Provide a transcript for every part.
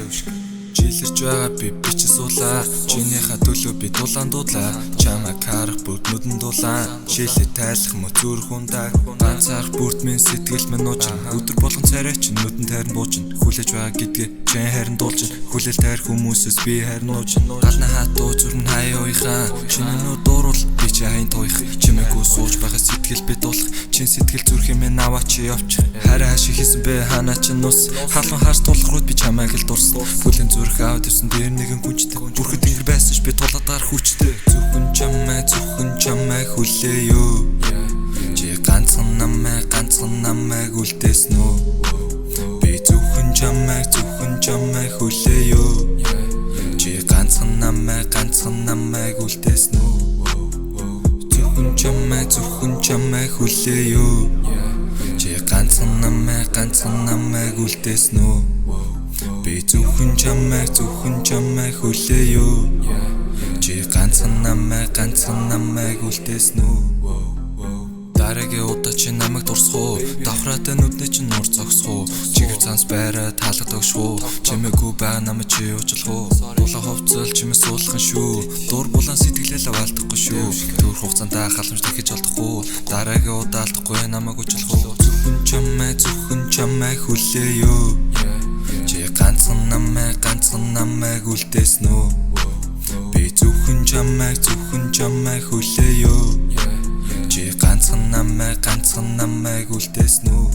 Жилэрч байгаа би чи суулаа. Чинийхээ төлөө би дулаан дуулаа. Чамайг харах бүгд нүдэн дулаан. Шилээ тайлах мө зүрх ундаг. Ганцаарх бүрт минь сэтгэл минь нуучин. Өдөр болгон царай чинь нүдэн тайрн буучин. Хүлээж байгаа гэдгээ чин харин дуулчин. Хүлээл тайр хүмүүсээс би харин нуучин. Гадна хатуу зүрн хаяа уйхаа. Чиний нүд дуурал би чи хайн тойх. Чимээгүй сууж байгаа сэтгэл би дуулах. Чин сэтгэл зүрх юм аваа чи явчих. Хараа хашиг хийсэн бэ ханаа чи нус. Халуун хаарс тулах руу би чамайг л дурсан. Хүлэн зүрх аваад ирсэн дээр нэгэн хүнчтэй. Бүрхэд ингэр байсан ч би тулаад гар хүчтэй. Зөвхөн чамайг хүлээё. Чи ганцхан намайг үлдээсэн үү? Би зөвхөн чамайг хүлээё. Чи ганцхан намайг үлдээсэн үү? Зөвхөн чамайг хүлээё. Чи ганцхан намайг үлдээсэн үү? Би зөвхөн чамайг хүлээё. Чи ганцхан намайг үлдээсэн үү? Дараагийн удаа чи намайг дурсах уу? Давхраатай нүдний чи нуур зогсох уу? Чигэв цанс байраа таалгад өгш үү? Чимээгүй байгаа намайг чи уучлах уу? Дулаан хувцал чимээ суулгах шүү. Дур булан сэтгэлээ алдахгүй шүү. Төр хугацаанд халамж дахиж олдохгүй. Дараагийн удаа алдахгүй намайг уучлах уу? Зөвхөн чамайг хүлээё. Чи ганцхан намайг үлдээсэн үү? Би зөвхөн чамайг хүлээё. Чи ганцхан намайг үлдээсэн үү?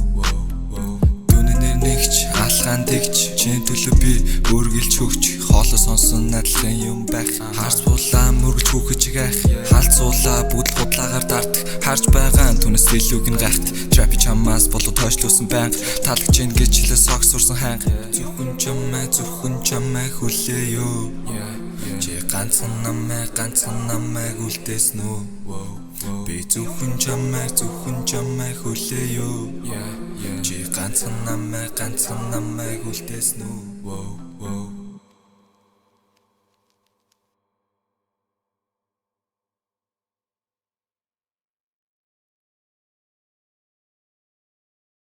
Түнээр нэгч алхаан тэгч чиний төлөө би үргэлж хөгч. Хоолой сонсон надлахын юм байх. Харц булаа мөргөж хүүхэж гайх. Халцуулаа бүгд худлаагаар дардах. Харж байгаа түнэс илүүг нь гайхт. Трапи чамаас болоо тойшлуулсан байнга. Талагч ин гэж хэлээ согс сурсан ханга. Зөвхөн чамайг хүлээё. Чи ганцхан намайг үлдээсэн үү? Би зөвхөн чамайг хүлээё. Чи ганцхан намайг үлдээсэн үү?